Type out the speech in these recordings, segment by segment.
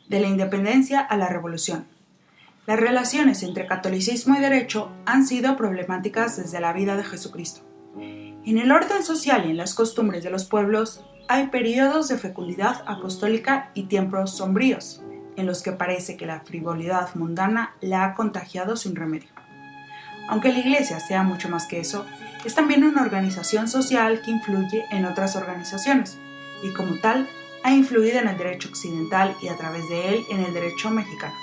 de la independencia a la revolución. Las relaciones entre catolicismo y derecho han sido problemáticas desde la vida de Jesucristo. En el orden social y en las costumbres de los pueblos hay periodos de fecundidad apostólica y tiempos sombríos, en los que parece que la frivolidad mundana la ha contagiado sin remedio. Aunque la Iglesia sea mucho más que eso, es también una organización social que influye en otras organizaciones, y como tal, ha influido en el derecho occidental y a través de él en el derecho mexicano.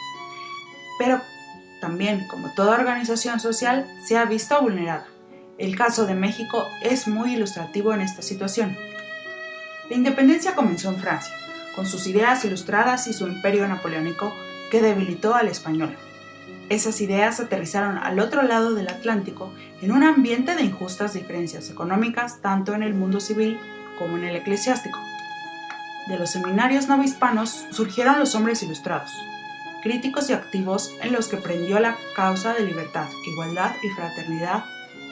Pero también, como toda organización social, se ha visto vulnerada. El caso de México es muy ilustrativo en esta situación. La independencia comenzó en Francia, con sus ideas ilustradas y su imperio napoleónico que debilitó al español. Esas ideas aterrizaron al otro lado del Atlántico en un ambiente de injustas diferencias económicas tanto en el mundo civil como en el eclesiástico. De los seminarios novohispanos surgieron los hombres ilustrados, críticos y activos en los que prendió la causa de libertad, igualdad y fraternidad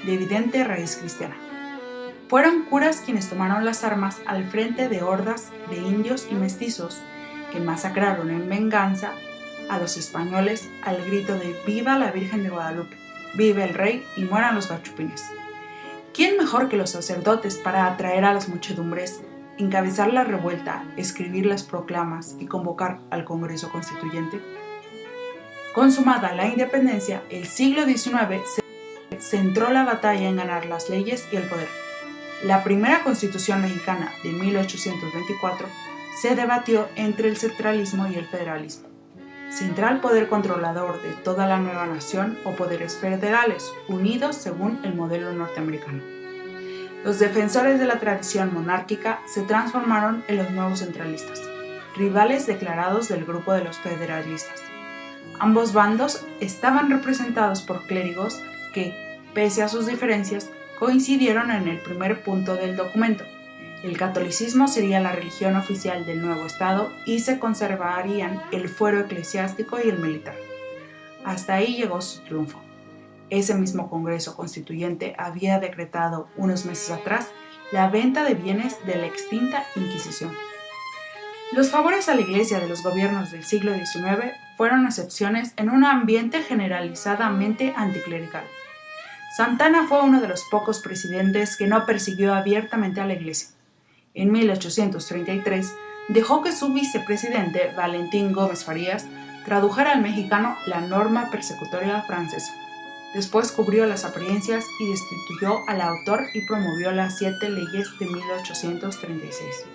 de evidente raíz cristiana. Fueron curas quienes tomaron las armas al frente de hordas de indios y mestizos que masacraron en venganza a los españoles al grito de ¡Viva la Virgen de Guadalupe! ¡Viva el Rey! Y mueran los gachupines. ¿Quién mejor que los sacerdotes para atraer a las muchedumbres, encabezar la revuelta, escribir las proclamas y convocar al Congreso Constituyente? Consumada la independencia, el siglo XIX se centró la batalla en ganar las leyes y el poder. La primera Constitución mexicana de 1824 se debatió entre el centralismo y el federalismo. Central poder controlador de toda la nueva nación o poderes federales, unidos según el modelo norteamericano. Los defensores de la tradición monárquica se transformaron en los nuevos centralistas, rivales declarados del grupo de los federalistas. Ambos bandos estaban representados por clérigos que, pese a sus diferencias, coincidieron en el primer punto del documento. El catolicismo sería la religión oficial del nuevo Estado y se conservarían el fuero eclesiástico y el militar. Hasta ahí llegó su triunfo. Ese mismo Congreso Constituyente había decretado unos meses atrás la venta de bienes de la extinta Inquisición. Los favores a la Iglesia de los gobiernos del siglo XIX fueron excepciones en un ambiente generalizadamente anticlerical. Santa Anna fue uno de los pocos presidentes que no persiguió abiertamente a la Iglesia. En 1833 dejó que su vicepresidente, Valentín Gómez Farías, tradujera al mexicano la norma persecutoria francesa. Después cubrió las apariencias y destituyó al autor y promovió las 7 leyes de 1836.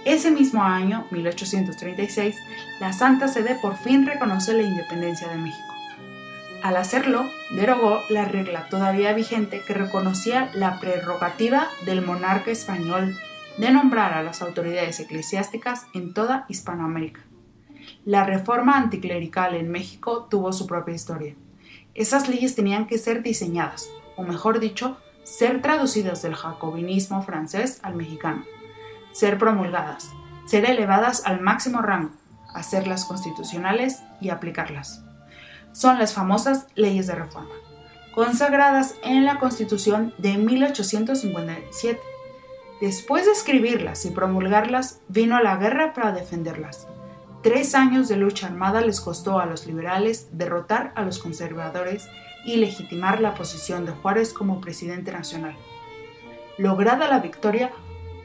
Ese mismo año, 1836, la Santa Sede por fin reconoce la independencia de México. Al hacerlo, derogó la regla todavía vigente que reconocía la prerrogativa del monarca español de nombrar a las autoridades eclesiásticas en toda Hispanoamérica. La reforma anticlerical en México tuvo su propia historia. Esas leyes tenían que ser diseñadas, o mejor dicho, ser traducidas del jacobinismo francés al mexicano, ser promulgadas, ser elevadas al máximo rango, hacerlas constitucionales y aplicarlas. Son las famosas leyes de reforma, consagradas en la Constitución de 1857. Después de escribirlas y promulgarlas, vino la guerra para defenderlas. 3 años de lucha armada les costó a los liberales derrotar a los conservadores y legitimar la posición de Juárez como presidente nacional. Lograda la victoria,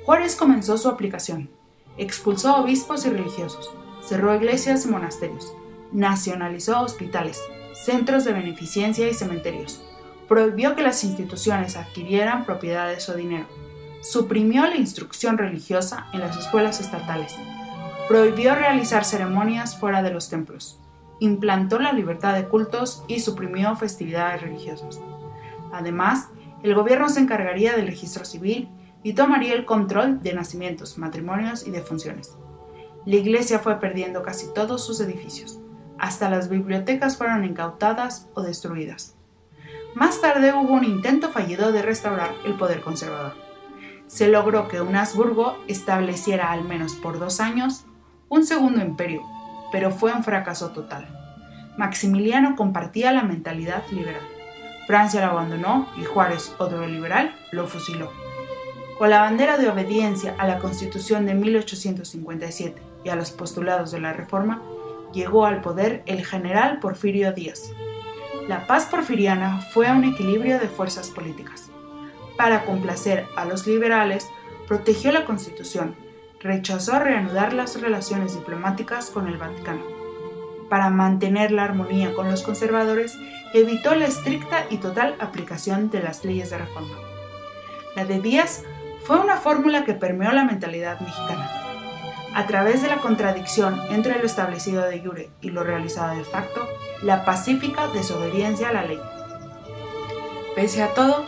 Juárez comenzó su aplicación. Expulsó obispos y religiosos, cerró iglesias y monasterios, nacionalizó hospitales, centros de beneficencia y cementerios, prohibió que las instituciones adquirieran propiedades o dinero, suprimió la instrucción religiosa en las escuelas estatales, prohibió realizar ceremonias fuera de los templos, implantó la libertad de cultos y suprimió festividades religiosas. Además, el gobierno se encargaría del registro civil y tomaría el control de nacimientos, matrimonios y defunciones. La iglesia fue perdiendo casi todos sus edificios. Hasta las bibliotecas fueron incautadas o destruidas. Más tarde hubo un intento fallido de restaurar el poder conservador. Se logró que un Habsburgo estableciera al menos por 2 años un segundo imperio, pero fue un fracaso total. Maximiliano compartía la mentalidad liberal. Francia lo abandonó y Juárez, otro liberal, lo fusiló. Con la bandera de obediencia a la Constitución de 1857 y a los postulados de la Reforma, llegó al poder el general Porfirio Díaz. La paz porfiriana fue un equilibrio de fuerzas políticas. Para complacer a los liberales, protegió la Constitución, rechazó reanudar las relaciones diplomáticas con el Vaticano. Para mantener la armonía con los conservadores, evitó la estricta y total aplicación de las leyes de reforma. La de Díaz fue una fórmula que permeó la mentalidad mexicana. A través de la contradicción entre lo establecido de jure y lo realizado de facto, la pacífica desobediencia a la ley. Pese a todo,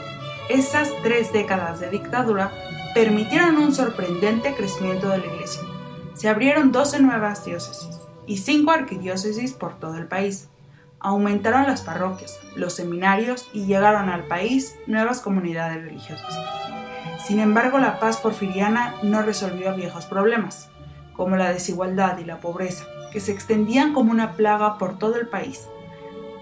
esas 3 décadas de dictadura permitieron un sorprendente crecimiento de la Iglesia. Se abrieron 12 nuevas diócesis y 5 arquidiócesis por todo el país. Aumentaron las parroquias, los seminarios y llegaron al país nuevas comunidades religiosas. Sin embargo, la paz porfiriana no resolvió viejos problemas, como la desigualdad y la pobreza, que se extendían como una plaga por todo el país.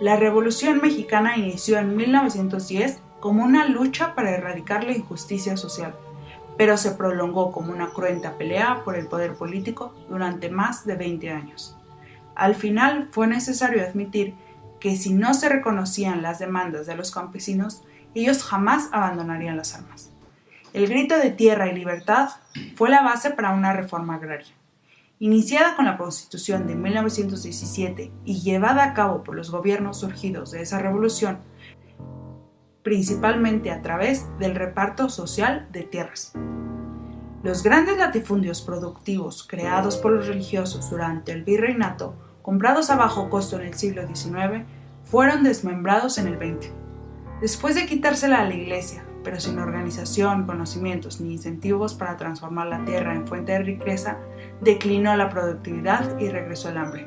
La Revolución Mexicana inició en 1910 como una lucha para erradicar la injusticia social, pero se prolongó como una cruenta pelea por el poder político durante más de 20 años. Al final fue necesario admitir que si no se reconocían las demandas de los campesinos, ellos jamás abandonarían las armas. El grito de tierra y libertad fue la base para una reforma agraria. Iniciada con la Constitución de 1917 y llevada a cabo por los gobiernos surgidos de esa revolución, principalmente a través del reparto social de tierras. Los grandes latifundios productivos creados por los religiosos durante el virreinato, comprados a bajo costo en el siglo XIX, fueron desmembrados en el XX. Después de quitársela a la Iglesia, pero sin organización, conocimientos ni incentivos para transformar la tierra en fuente de riqueza, declinó la productividad y regresó el hambre.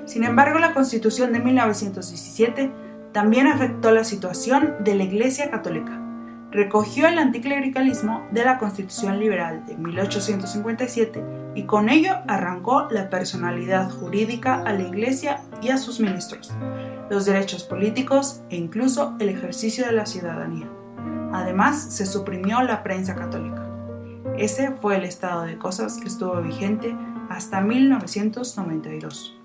Sin embargo, la Constitución de 1917 también afectó la situación de la Iglesia Católica. Recogió el anticlericalismo de la Constitución Liberal de 1857 y con ello arrancó la personalidad jurídica a la Iglesia y a sus ministros, los derechos políticos e incluso el ejercicio de la ciudadanía. Además, se suprimió la prensa católica. Ese fue el estado de cosas que estuvo vigente hasta 1992.